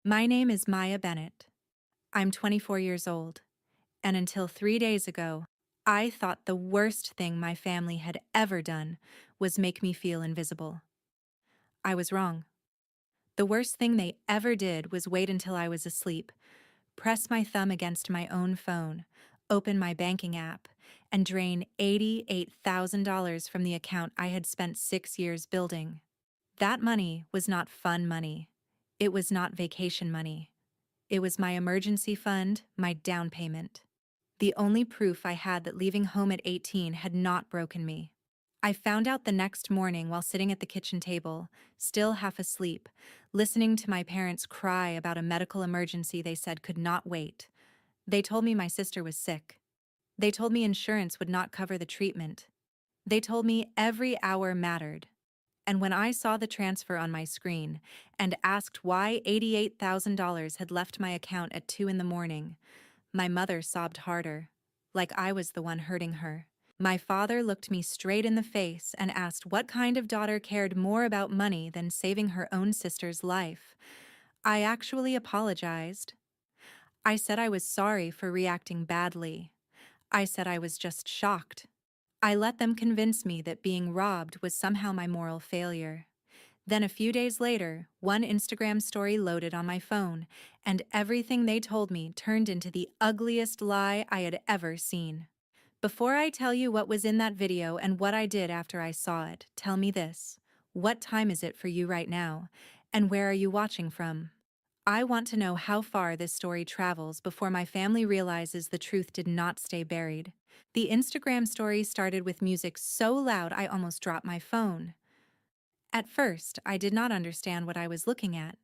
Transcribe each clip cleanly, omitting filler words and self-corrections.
My name is Maya Bennett. I'm 24 years old, and until 3 days ago, I thought the worst thing my family had ever done was make me feel invisible. I was wrong. The worst thing they ever did was wait until I was asleep, press my thumb against my own phone, open my banking app, and drain $88,000 from the account I had spent 6 years building. That money was not fun money. It was not vacation money. It was my emergency fund, my down payment. The only proof I had that leaving home at 18 had not broken me. I found out the next morning while sitting at the kitchen table, still half asleep, listening to my parents cry about a medical emergency they said could not wait. They told me my sister was sick. They told me insurance would not cover the treatment. They told me every hour mattered. And when I saw the transfer on my screen and asked why $88,000 had left my account at 2 in the morning, my mother sobbed harder, like I was the one hurting her. My father looked me straight in the face and asked what kind of daughter cared more about money than saving her own sister's life. I actually apologized. I said I was sorry for reacting badly. I said I was just shocked. I let them convince me that being robbed was somehow my moral failure. Then a few days later, one Instagram story loaded on my phone, and everything they told me turned into the ugliest lie I had ever seen. Before I tell you what was in that video and what I did after I saw it, tell me this. What time is it for you right now? And where are you watching from? I want to know how far this story travels before my family realizes the truth did not stay buried. The Instagram story started with music so loud I almost dropped my phone. At first, I did not understand what I was looking at.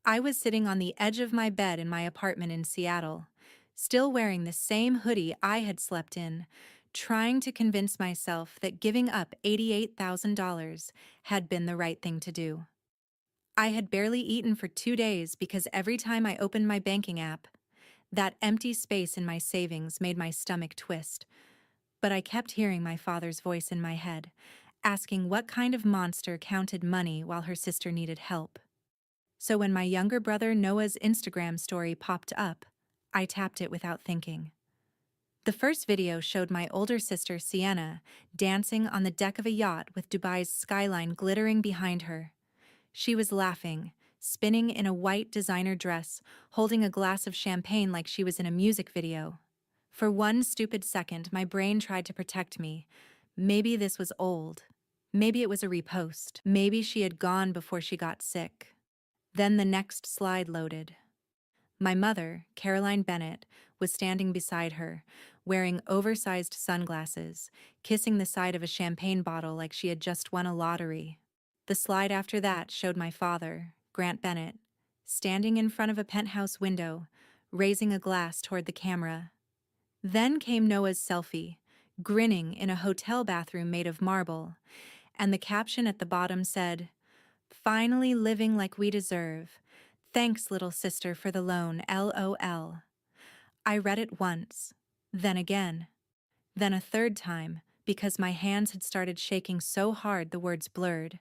I was sitting on the edge of my bed in my apartment in Seattle, still wearing the same hoodie I had slept in, trying to convince myself that giving up $88,000 had been the right thing to do. I had barely eaten for 2 days because every time I opened my banking app, that empty space in my savings made my stomach twist. But I kept hearing my father's voice in my head, asking what kind of monster counted money while her sister needed help. So when my younger brother Noah's Instagram story popped up, I tapped it without thinking. The first video showed my older sister Sienna dancing on the deck of a yacht with Dubai's skyline glittering behind her. She was laughing, spinning in a white designer dress, holding a glass of champagne like she was in a music video. For one stupid second, my brain tried to protect me. Maybe this was old. Maybe it was a repost. Maybe she had gone before she got sick. Then the next slide loaded. My mother, Caroline Bennett, was standing beside her, wearing oversized sunglasses, kissing the side of a champagne bottle like she had just won a lottery. The slide after that showed my father, Grant Bennett, standing in front of a penthouse window, raising a glass toward the camera. Then came Noah's selfie, grinning in a hotel bathroom made of marble, and the caption at the bottom said, "Finally living like we deserve. Thanks, little sister, for the loan, LOL." I read it once, then again, then a third time, because my hands had started shaking so hard the words blurred.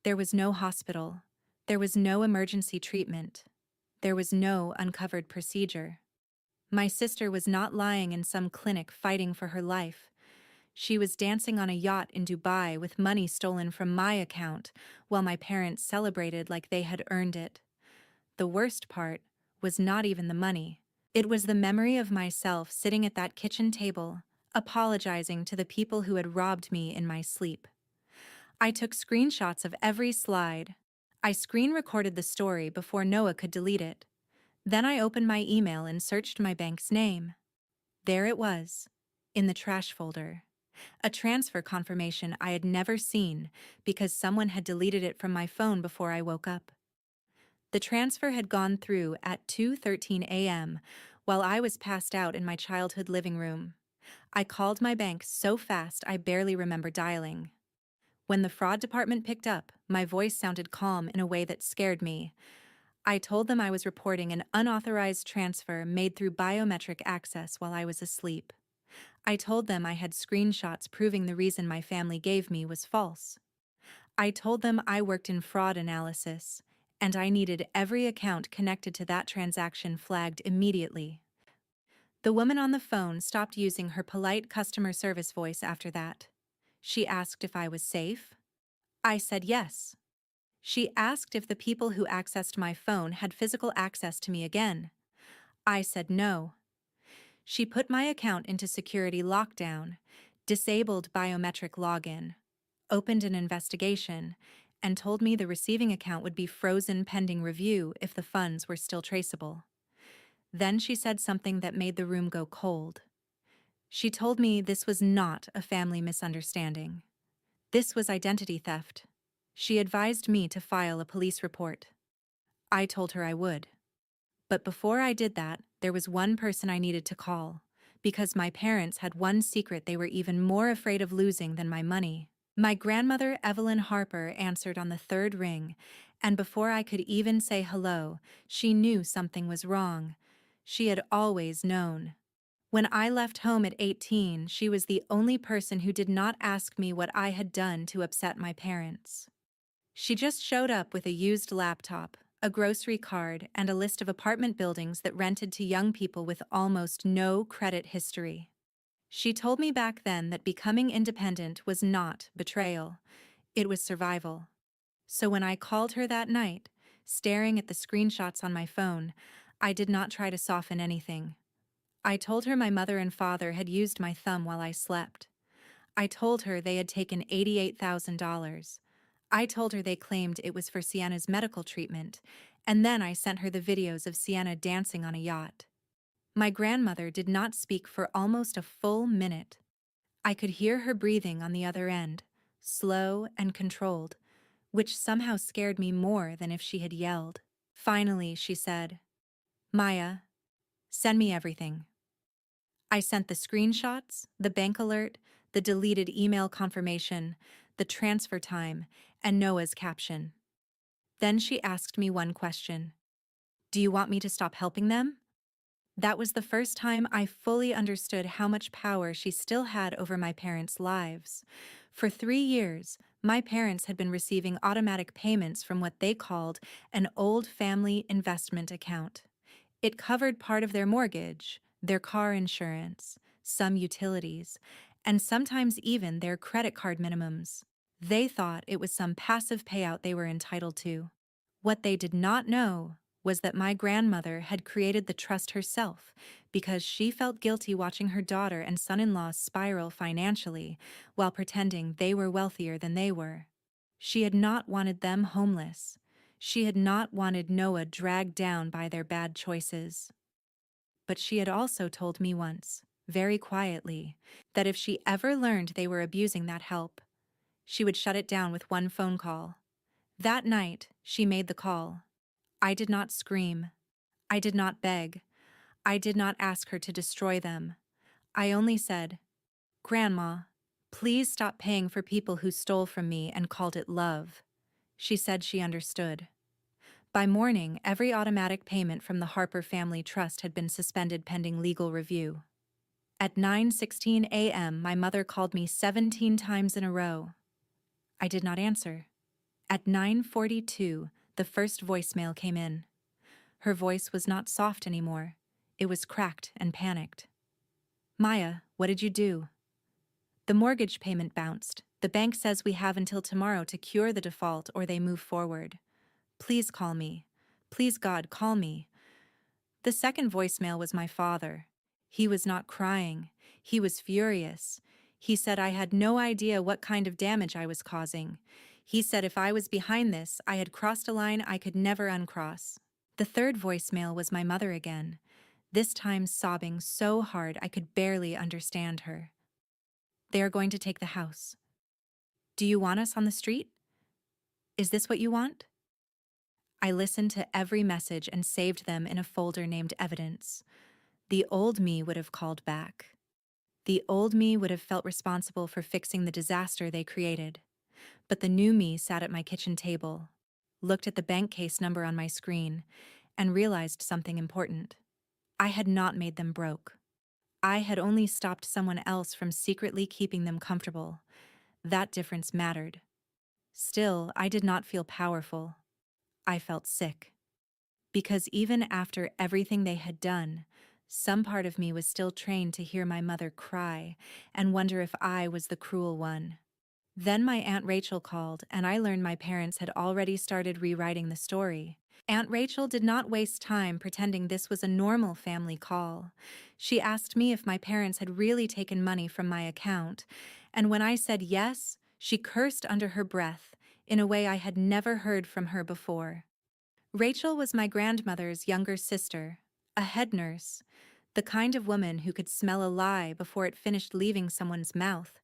There was no hospital. There was no emergency treatment. There was no uncovered procedure. My sister was not lying in some clinic fighting for her life. She was dancing on a yacht in Dubai with money stolen from my account while my parents celebrated like they had earned it. The worst part was not even the money. It was the memory of myself sitting at that kitchen table, apologizing to the people who had robbed me in my sleep. I took screenshots of every slide. I screen recorded the story before Noah could delete it. Then I opened my email and searched my bank's name. There it was, in the trash folder. A transfer confirmation I had never seen because someone had deleted it from my phone before I woke up. The transfer had gone through at 2:13 a.m. while I was passed out in my childhood living room. I called my bank so fast I barely remember dialing. When the fraud department picked up, my voice sounded calm in a way that scared me. I told them I was reporting an unauthorized transfer made through biometric access while I was asleep. I told them I had screenshots proving the reason my family gave me was false. I told them I worked in fraud analysis, and I needed every account connected to that transaction flagged immediately. The woman on the phone stopped using her polite customer service voice after that. She asked if I was safe. I said yes. She asked if the people who accessed my phone had physical access to me again. I said no. She put my account into security lockdown, disabled biometric login, opened an investigation, and told me the receiving account would be frozen pending review if the funds were still traceable. Then she said something that made the room go cold. She told me this was not a family misunderstanding. This was identity theft. She advised me to file a police report. I told her I would. But before I did that, there was one person I needed to call, because my parents had one secret they were even more afraid of losing than my money. My grandmother, Evelyn Harper, answered on the third ring, and before I could even say hello, she knew something was wrong. She had always known. When I left home at 18, she was the only person who did not ask me what I had done to upset my parents. She just showed up with a used laptop, a grocery card, and a list of apartment buildings that rented to young people with almost no credit history. She told me back then that becoming independent was not betrayal, it was survival. So when I called her that night, staring at the screenshots on my phone, I did not try to soften anything. I told her my mother and father had used my thumb while I slept. I told her they had taken $88,000. I told her they claimed it was for Sienna's medical treatment, and then I sent her the videos of Sienna dancing on a yacht. My grandmother did not speak for almost a full minute. I could hear her breathing on the other end, slow and controlled, which somehow scared me more than if she had yelled. Finally, she said, "Maya, send me everything." I sent the screenshots, the bank alert, the deleted email confirmation, the transfer time, and Noah's caption. Then she asked me one question. "Do you want me to stop helping them?" That was the first time I fully understood how much power she still had over my parents' lives. For 3 years, my parents had been receiving automatic payments from what they called an old family investment account. It covered part of their mortgage, their car insurance, some utilities, and sometimes even their credit card minimums. They thought it was some passive payout they were entitled to. What they did not know was that my grandmother had created the trust herself because she felt guilty watching her daughter and son-in-law spiral financially while pretending they were wealthier than they were. She had not wanted them homeless. She had not wanted Noah dragged down by their bad choices. But she had also told me once, very quietly, that if she ever learned they were abusing that help, she would shut it down with one phone call. That night, she made the call. I did not scream. I did not beg. I did not ask her to destroy them. I only said, "Grandma, please stop paying for people who stole from me and called it love." She said she understood. By morning, every automatic payment from the Harper Family Trust had been suspended pending legal review. At 9:16 a.m., my mother called me 17 times in a row. I did not answer. At 9:42, the first voicemail came in. Her voice was not soft anymore. It was cracked and panicked. "Maya, what did you do?" "The mortgage payment bounced. The bank says we have until tomorrow to cure the default or they move forward. Please call me. Please, God, call me." The second voicemail was my father. He was not crying. He was furious. He said I had no idea what kind of damage I was causing. He said if I was behind this, I had crossed a line I could never uncross. The third voicemail was my mother again, this time sobbing so hard I could barely understand her. "They are going to take the house. Do you want us on the street? Is this what you want?" I listened to every message and saved them in a folder named Evidence. The old me would have called back. The old me would have felt responsible for fixing the disaster they created. But the new me sat at my kitchen table, looked at the bank case number on my screen, and realized something important. I had not made them broke. I had only stopped someone else from secretly keeping them comfortable. That difference mattered. Still, I did not feel powerful. I felt sick. Because even after everything they had done, some part of me was still trained to hear my mother cry and wonder if I was the cruel one. Then my Aunt Rachel called, and I learned my parents had already started rewriting the story. Aunt Rachel did not waste time pretending this was a normal family call. She asked me if my parents had really taken money from my account, and when I said yes, she cursed under her breath in a way I had never heard from her before. Rachel was my grandmother's younger sister, a head nurse, the kind of woman who could smell a lie before it finished leaving someone's mouth,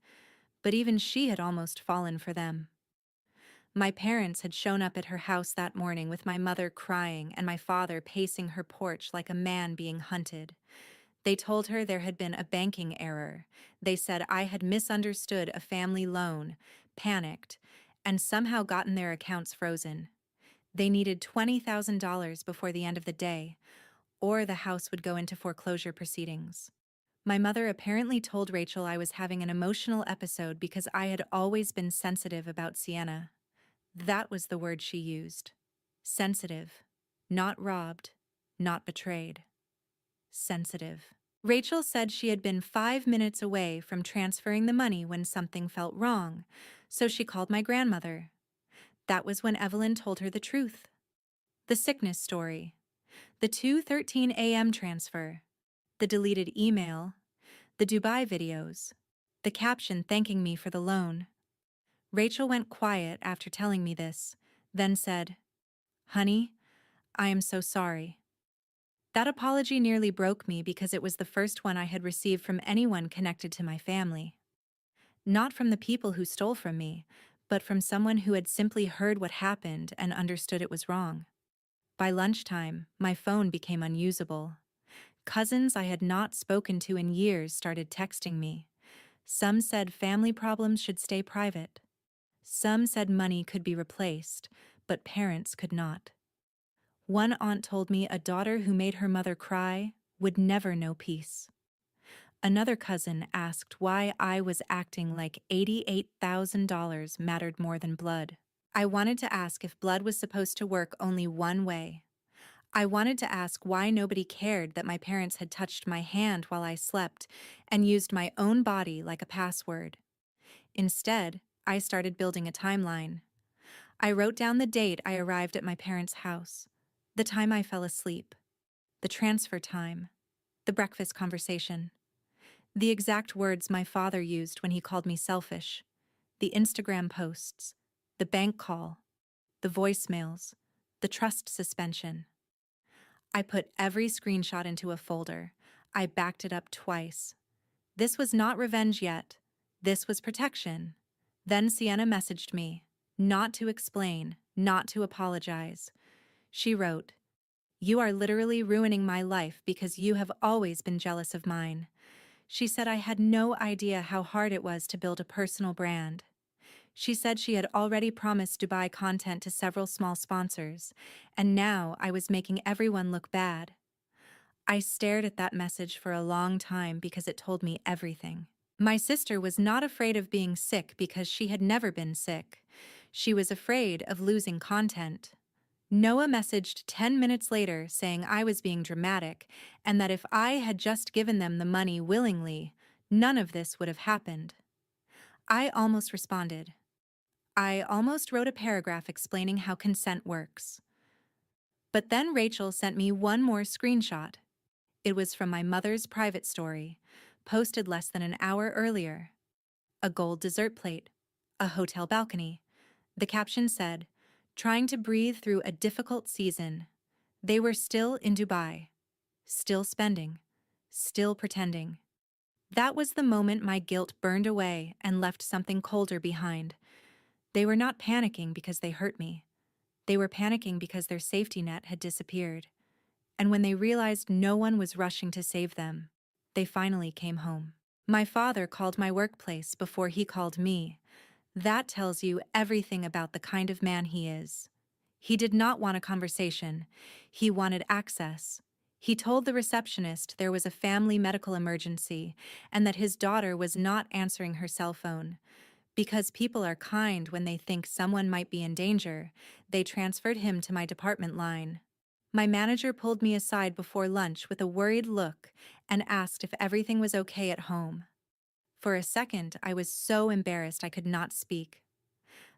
but even she had almost fallen for them. My parents had shown up at her house that morning with my mother crying and my father pacing her porch like a man being hunted. They told her there had been a banking error. They said I had misunderstood a family loan, panicked, and somehow gotten their accounts frozen. They needed $20,000 before the end of the day, or the house would go into foreclosure proceedings. My mother apparently told Rachel I was having an emotional episode because I had always been sensitive about Sienna. That was the word she used. Sensitive. Not robbed. Not betrayed. Sensitive. Rachel said she had been 5 minutes away from transferring the money when something felt wrong, so she called my grandmother. That was when Evelyn told her the truth. The sickness story. The 2:13 a.m. transfer. The deleted email. The Dubai videos. The caption thanking me for the loan. Rachel went quiet after telling me this, then said, "Honey, I am so sorry." That apology nearly broke me because it was the first one I had received from anyone connected to my family. Not from the people who stole from me, but from someone who had simply heard what happened and understood it was wrong. By lunchtime, my phone became unusable. Cousins I had not spoken to in years started texting me. Some said family problems should stay private. Some said money could be replaced, but parents could not. One aunt told me a daughter who made her mother cry would never know peace. Another cousin asked why I was acting like $88,000 mattered more than blood. I wanted to ask if blood was supposed to work only one way. I wanted to ask why nobody cared that my parents had touched my hand while I slept and used my own body like a password. Instead, I started building a timeline. I wrote down the date I arrived at my parents' house, the time I fell asleep, the transfer time, the breakfast conversation, the exact words my father used when he called me selfish, the Instagram posts, the bank call, the voicemails, the trust suspension. I put every screenshot into a folder. I backed it up twice. This was not revenge yet. This was protection. Then Sienna messaged me, not to explain, not to apologize. She wrote, "You are literally ruining my life because you have always been jealous of mine." She said I had no idea how hard it was to build a personal brand. She said she had already promised Dubai content to several small sponsors, and now I was making everyone look bad. I stared at that message for a long time because it told me everything. My sister was not afraid of being sick because she had never been sick. She was afraid of losing content. Noah messaged 10 minutes later saying I was being dramatic and that if I had just given them the money willingly, none of this would have happened. I almost responded. I almost wrote a paragraph explaining how consent works. But then Rachel sent me one more screenshot. It was from my mother's private story, posted less than an hour earlier. A gold dessert plate, a hotel balcony. The caption said, "Trying to breathe through a difficult season." They were still in Dubai, still spending, still pretending. That was the moment my guilt burned away and left something colder behind. They were not panicking because they hurt me. They were panicking because their safety net had disappeared. And when they realized no one was rushing to save them, they finally came home. My father called my workplace before he called me. That tells you everything about the kind of man he is. He did not want a conversation. He wanted access. He told the receptionist there was a family medical emergency and that his daughter was not answering her cell phone. Because people are kind when they think someone might be in danger, they transferred him to my department line. My manager pulled me aside before lunch with a worried look and asked if everything was okay at home. For a second, I was so embarrassed I could not speak.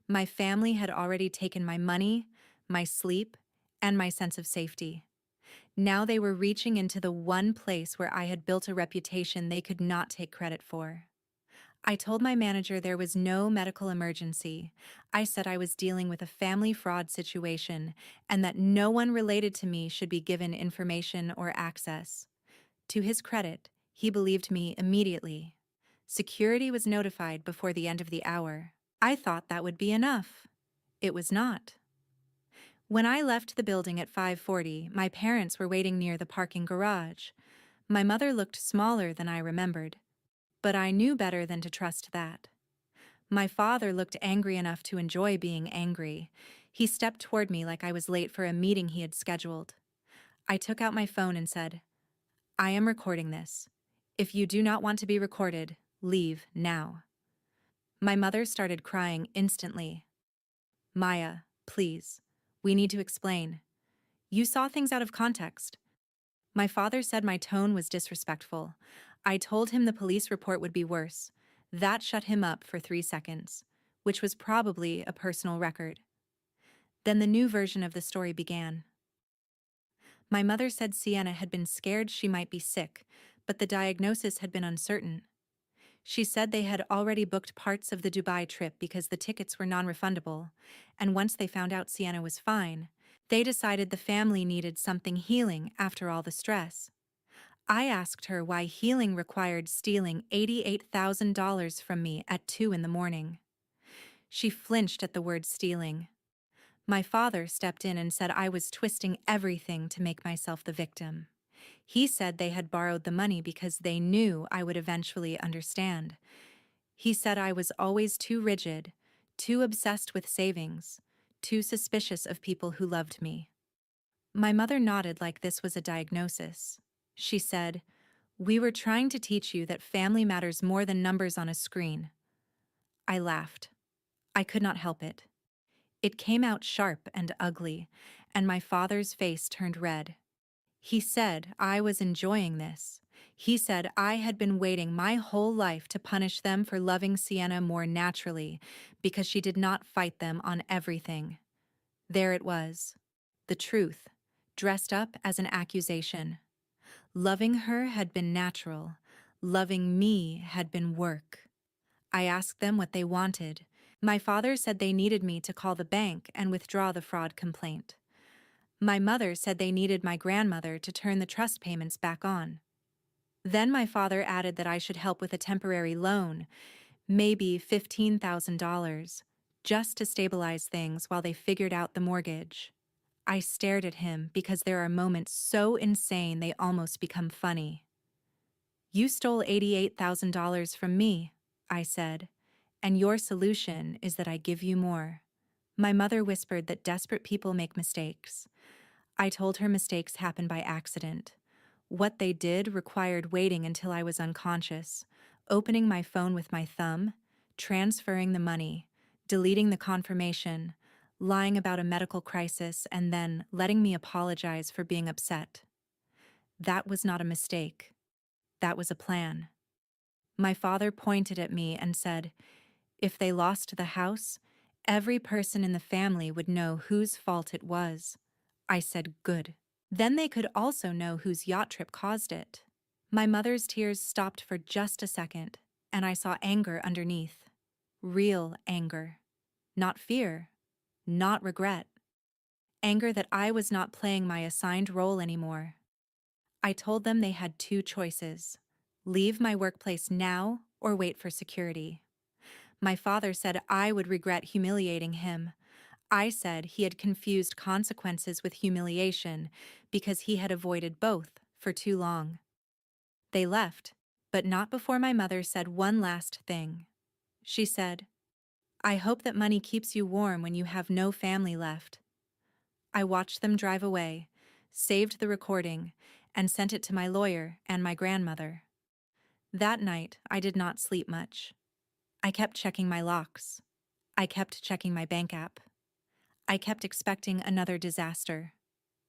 My family had already taken my money, my sleep, and my sense of safety. Now they were reaching into the one place where I had built a reputation they could not take credit for. I told my manager there was no medical emergency. I said I was dealing with a family fraud situation and that no one related to me should be given information or access. To his credit, he believed me immediately. Security was notified before the end of the hour. I thought that would be enough. It was not. When I left the building at 5:40, my parents were waiting near the parking garage. My mother looked smaller than I remembered, but I knew better than to trust that. My father looked angry enough to enjoy being angry. He stepped toward me like I was late for a meeting he had scheduled. I took out my phone and said, "I am recording this. If you do not want to be recorded, leave now." My mother started crying instantly. "Maya, please. We need to explain. You saw things out of context." My father said my tone was disrespectful. I told him the police report would be worse. That shut him up for 3 seconds, which was probably a personal record. Then the new version of the story began. My mother said Sienna had been scared she might be sick, but the diagnosis had been uncertain. She said they had already booked parts of the Dubai trip because the tickets were non-refundable, and once they found out Sienna was fine, they decided the family needed something healing after all the stress. I asked her why healing required stealing $88,000 from me at 2 in the morning. She flinched at the word stealing. My father stepped in and said I was twisting everything to make myself the victim. He said they had borrowed the money because they knew I would eventually understand. He said I was always too rigid, too obsessed with savings, too suspicious of people who loved me. My mother nodded like this was a diagnosis. She said, "We were trying to teach you that family matters more than numbers on a screen." I laughed. I could not help it. It came out sharp and ugly, and my father's face turned red. He said I was enjoying this. He said I had been waiting my whole life to punish them for loving Sienna more naturally because she did not fight them on everything. There it was. The truth, dressed up as an accusation. Loving her had been natural. Loving me had been work. I asked them what they wanted. My father said they needed me to call the bank and withdraw the fraud complaint. My mother said they needed my grandmother to turn the trust payments back on. Then my father added that I should help with a temporary loan, maybe $15,000, just to stabilize things while they figured out the mortgage. I stared at him because there are moments so insane they almost become funny. "You stole $88,000 from me," I said, "and your solution is that I give you more." My mother whispered that desperate people make mistakes. I told her mistakes happen by accident. What they did required waiting until I was unconscious, opening my phone with my thumb, transferring the money, deleting the confirmation, lying about a medical crisis, and then letting me apologize for being upset. That was not a mistake. That was a plan. My father pointed at me and said, "If they lost the house, every person in the family would know whose fault it was." I said, "Good. Then they could also know whose yacht trip caused it." My mother's tears stopped for just a second, and I saw anger underneath. Real anger. Not fear. Not regret. Anger that I was not playing my assigned role anymore. I told them they had two choices: leave my workplace now or wait for security. My father said I would regret humiliating him. I said he had confused consequences with humiliation because he had avoided both for too long. They left, but not before my mother said one last thing. She said, "I hope that money keeps you warm when you have no family left." I watched them drive away, saved the recording, and sent it to my lawyer and my grandmother. That night, I did not sleep much. I kept checking my locks. I kept checking my bank app. I kept expecting another disaster.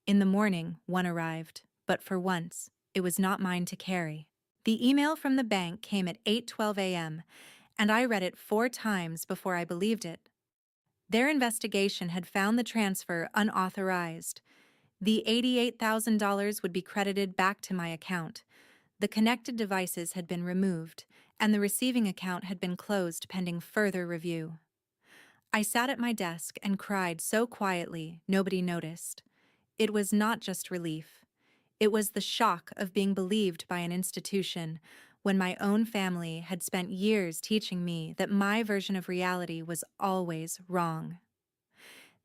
In the morning, one arrived, but for once, it was not mine to carry. The email from the bank came at 8:12 a.m., and I read it 4 times before I believed it. Their investigation had found the transfer unauthorized. The $88,000 would be credited back to my account. The connected devices had been removed, and the receiving account had been closed pending further review. I sat at my desk and cried so quietly nobody noticed. It was not just relief. It was the shock of being believed by an institution when my own family had spent years teaching me that my version of reality was always wrong.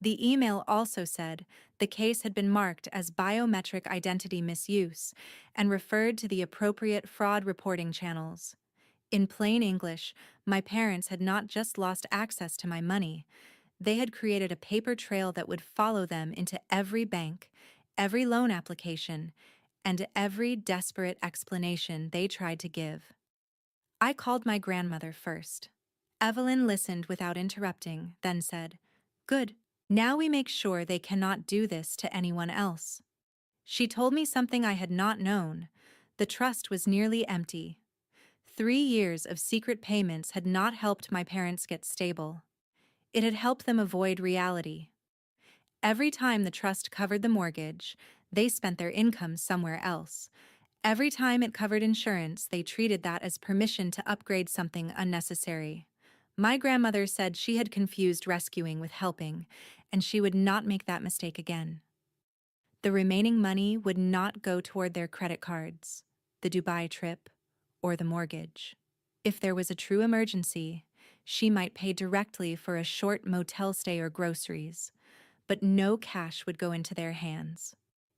The email also said the case had been marked as biometric identity misuse and referred to the appropriate fraud reporting channels. In plain English, my parents had not just lost access to my money, they had created a paper trail that would follow them into every bank, every loan application, and every desperate explanation they tried to give. I called my grandmother first. Evelyn listened without interrupting, then said, "Good. Now we make sure they cannot do this to anyone else." She told me something I had not known. The trust was nearly empty. 3 years of secret payments had not helped my parents get stable. It had helped them avoid reality. Every time the trust covered the mortgage, they spent their income somewhere else. Every time it covered insurance, they treated that as permission to upgrade something unnecessary. My grandmother said she had confused rescuing with helping, and she would not make that mistake again. The remaining money would not go toward their credit cards, the Dubai trip, or the mortgage. If there was a true emergency, she might pay directly for a short motel stay or groceries, but no cash would go into their hands.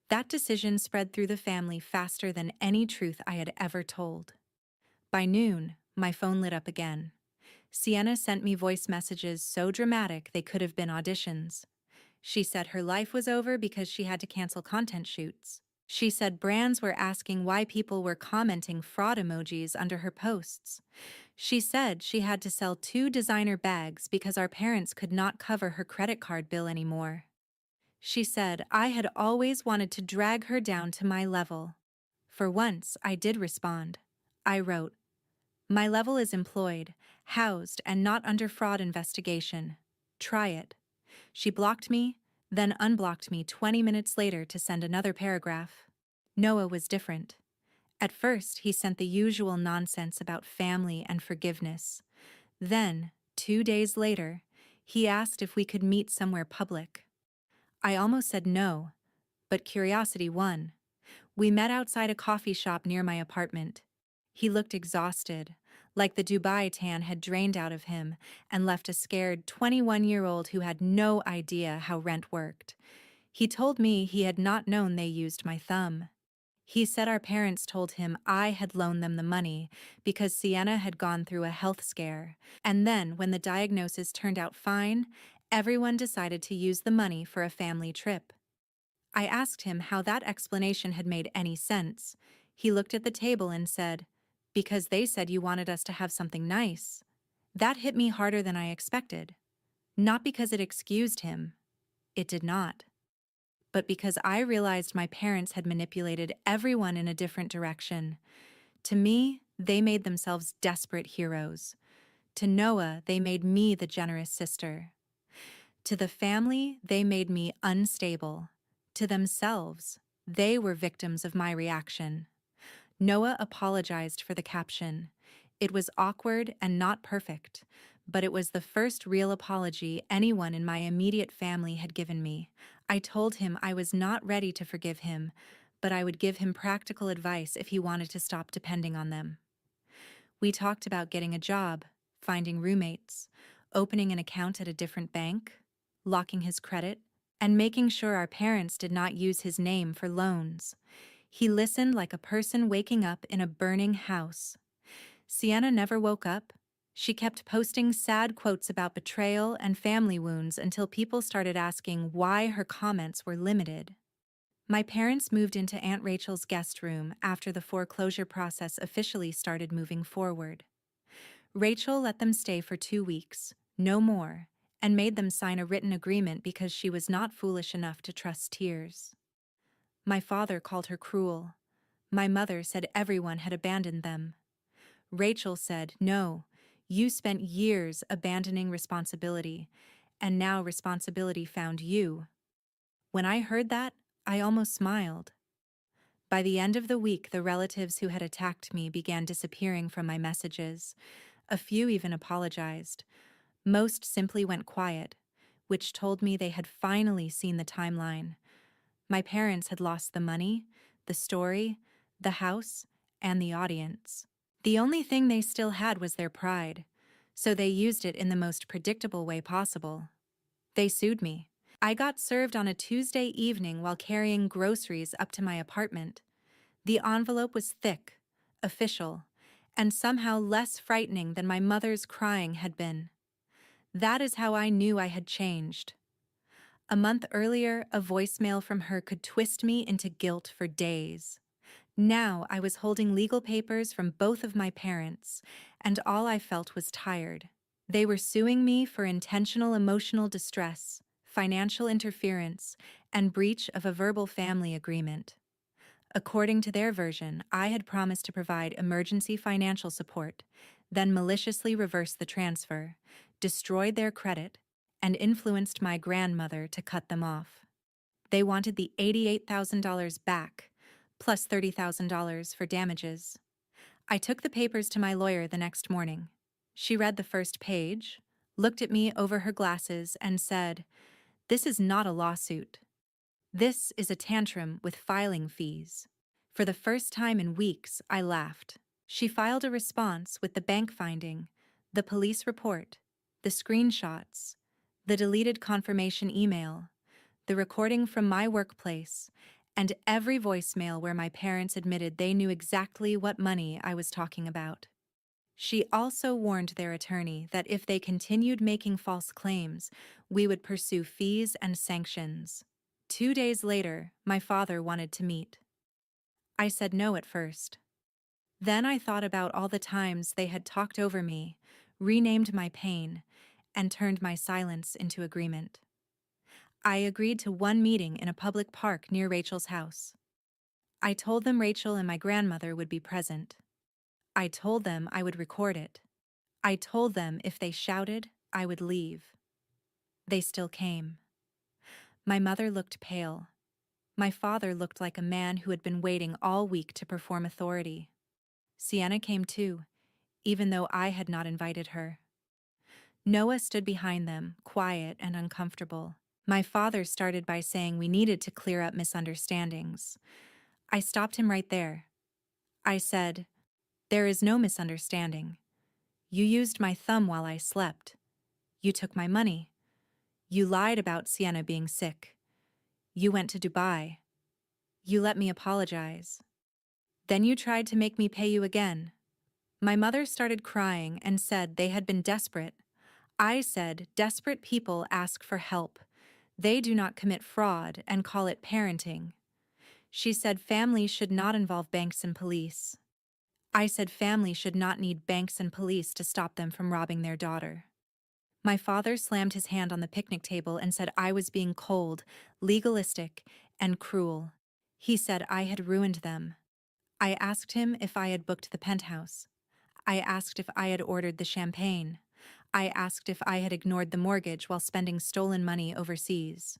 That decision spread through the family faster than any truth I had ever told. By noon, my phone lit up again. Sienna sent me voice messages so dramatic they could have been auditions. She said her life was over because she had to cancel content shoots. She said brands were asking why people were commenting fraud emojis under her posts. She said she had to sell 2 designer bags because our parents could not cover her credit card bill anymore. She said I had always wanted to drag her down to my level. For once, I did respond. I wrote, "My level is employed, housed, and not under fraud investigation. Try it." She blocked me, then unblocked me 20 minutes later to send another paragraph. Noah was different. At first, he sent the usual nonsense about family and forgiveness. Then, 2 days later, he asked if we could meet somewhere public. I almost said no, but curiosity won. We met outside a coffee shop near my apartment. He looked exhausted, like the Dubai tan had drained out of him and left a scared 21-year-old who had no idea how rent worked. He told me he had not known they used my thumb. He said our parents told him I had loaned them the money because Sienna had gone through a health scare, and then when the diagnosis turned out fine, everyone decided to use the money for a family trip. I asked him how that explanation had made any sense. He looked at the table and said, "Because they said you wanted us to have something nice." That hit me harder than I expected. Not because it excused him. It did not. But because I realized my parents had manipulated everyone in a different direction. To me, they made themselves desperate heroes. To Noah, they made me the generous sister. To the family, they made me unstable. To themselves, they were victims of my reaction. Noah apologized for the caption. It was awkward and not perfect, but it was the first real apology anyone in my immediate family had given me. I told him I was not ready to forgive him, but I would give him practical advice if he wanted to stop depending on them. We talked about getting a job, finding roommates, opening an account at a different bank, locking his credit, and making sure our parents did not use his name for loans. He listened like a person waking up in a burning house. Sienna never woke up. She kept posting sad quotes about betrayal and family wounds until people started asking why her comments were limited. My parents moved into Aunt Rachel's guest room after the foreclosure process officially started moving forward. Rachel let them stay for 2 weeks, no more, and made them sign a written agreement because she was not foolish enough to trust tears. My father called her cruel. My mother said everyone had abandoned them. Rachel said, "No, you spent years abandoning responsibility, and now responsibility found you." When I heard that, I almost smiled. By the end of the week, the relatives who had attacked me began disappearing from my messages. A few even apologized. Most simply went quiet, which told me they had finally seen the timeline. My parents had lost the money, the story, the house, and the audience. The only thing they still had was their pride, so they used it in the most predictable way possible. They sued me. I got served on a Tuesday evening while carrying groceries up to my apartment. The envelope was thick, official, and somehow less frightening than my mother's crying had been. That is how I knew I had changed. A month earlier, a voicemail from her could twist me into guilt for days. Now I was holding legal papers from both of my parents, and all I felt was tired. They were suing me for intentional emotional distress, financial interference, and breach of a verbal family agreement. According to their version, I had promised to provide emergency financial support, then maliciously reversed the transfer, destroyed their credit, and influenced my grandmother to cut them off. They wanted the $88,000 back, plus $30,000 for damages. I took the papers to my lawyer the next morning. She read the first page, looked at me over her glasses, and said, "This is not a lawsuit. This is a tantrum with filing fees." For the first time in weeks, I laughed. She filed a response with the bank finding, the police report, the screenshots, the deleted confirmation email, the recording from my workplace, and every voicemail where my parents admitted they knew exactly what money I was talking about. She also warned their attorney that if they continued making false claims, we would pursue fees and sanctions. 2 days later, my father wanted to meet. I said no at first. Then I thought about all the times they had talked over me, renamed my pain, and turned my silence into agreement. I agreed to one meeting in a public park near Rachel's house. I told them Rachel and my grandmother would be present. I told them I would record it. I told them if they shouted, I would leave. They still came. My mother looked pale. My father looked like a man who had been waiting all week to perform authority. Sienna came too, even though I had not invited her. Noah stood behind them, quiet and uncomfortable. My father started by saying we needed to clear up misunderstandings. I stopped him right there. I said, "There is no misunderstanding. You used my thumb while I slept. You took my money. You lied about Sienna being sick. You went to Dubai. You let me apologize. Then you tried to make me pay you again." My mother started crying and said they had been desperate. I said, "Desperate people ask for help. They do not commit fraud and call it parenting." She said families should not involve banks and police. I said families should not need banks and police to stop them from robbing their daughter. My father slammed his hand on the picnic table and said I was being cold, legalistic, and cruel. He said I had ruined them. I asked him if I had booked the penthouse. I asked if I had ordered the champagne. I asked if I had ignored the mortgage while spending stolen money overseas.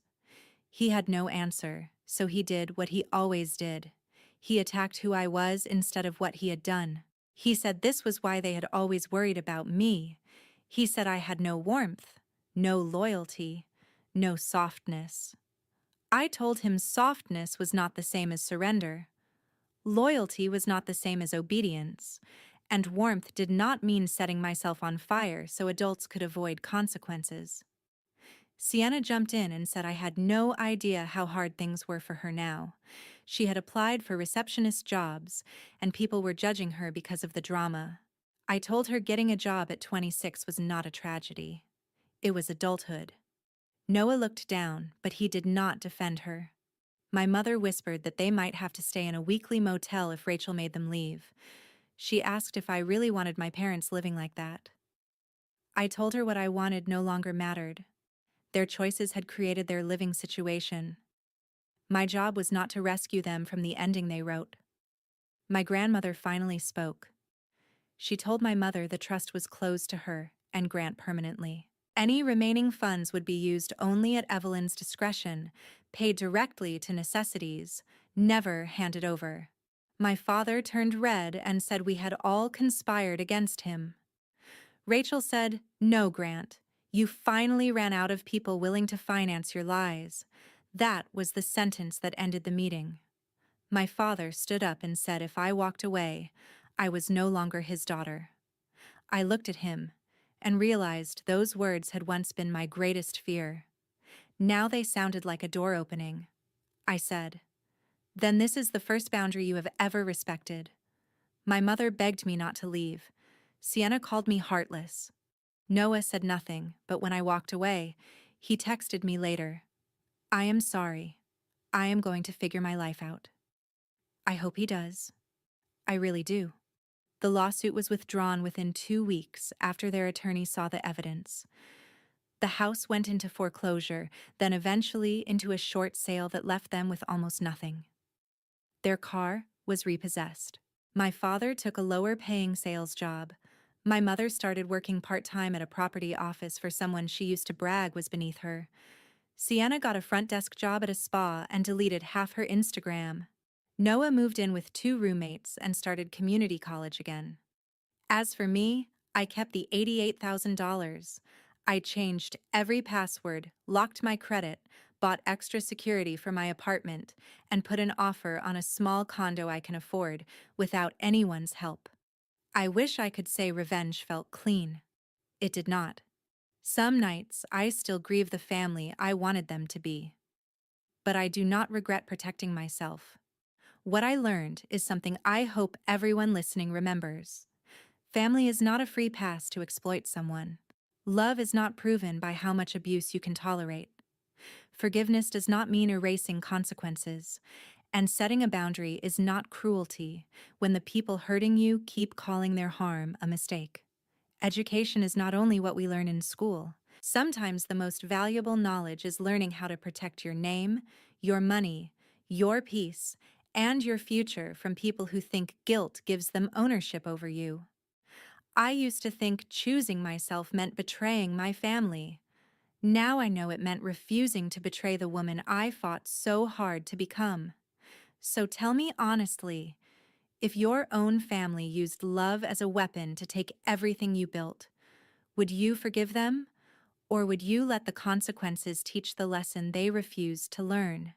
He had no answer, so he did what he always did. He attacked who I was instead of what he had done. He said this was why they had always worried about me. He said I had no warmth, no loyalty, no softness. I told him softness was not the same as surrender. Loyalty was not the same as obedience, and warmth did not mean setting myself on fire so adults could avoid consequences. Sienna jumped in and said I had no idea how hard things were for her now. She had applied for receptionist jobs, and people were judging her because of the drama. I told her getting a job at 26 was not a tragedy. It was adulthood. Noah looked down, but he did not defend her. My mother whispered that they might have to stay in a weekly motel if Rachel made them leave. She asked if I really wanted my parents living like that. I told her what I wanted no longer mattered. Their choices had created their living situation. My job was not to rescue them from the ending they wrote. My grandmother finally spoke. She told my mother the trust was closed to her and Grant permanently. Any remaining funds would be used only at Evelyn's discretion, paid directly to necessities, never handed over. My father turned red and said we had all conspired against him. Rachel said, "No, Grant. You finally ran out of people willing to finance your lies." That was the sentence that ended the meeting. My father stood up and said if I walked away, I was no longer his daughter. I looked at him and realized those words had once been my greatest fear. Now they sounded like a door opening. I said, "Then this is the first boundary you have ever respected." My mother begged me not to leave. Sienna called me heartless. Noah said nothing, but when I walked away, he texted me later, "I am sorry. I am going to figure my life out." I hope he does. I really do. The lawsuit was withdrawn within 2 weeks after their attorney saw the evidence. The house went into foreclosure, then eventually into a short sale that left them with almost nothing. Their car was repossessed. My father took a lower-paying sales job. My mother started working part-time at a property office for someone she used to brag was beneath her. Sienna got a front desk job at a spa and deleted half her Instagram. Noah moved in with 2 roommates and started community college again. As for me, I kept the $88,000. I changed every password, locked my credit, bought extra security for my apartment, and put an offer on a small condo I can afford without anyone's help. I wish I could say revenge felt clean. It did not. Some nights I still grieve the family I wanted them to be. But I do not regret protecting myself. What I learned is something I hope everyone listening remembers. Family is not a free pass to exploit someone. Love is not proven by how much abuse you can tolerate. Forgiveness does not mean erasing consequences, and setting a boundary is not cruelty when the people hurting you keep calling their harm a mistake. Education is not only what we learn in school. Sometimes the most valuable knowledge is learning how to protect your name, your money, your peace, and your future from people who think guilt gives them ownership over you. I used to think choosing myself meant betraying my family. Now I know it meant refusing to betray the woman I fought so hard to become. So tell me honestly, if your own family used love as a weapon to take everything you built, would you forgive them? Or would you let the consequences teach the lesson they refused to learn?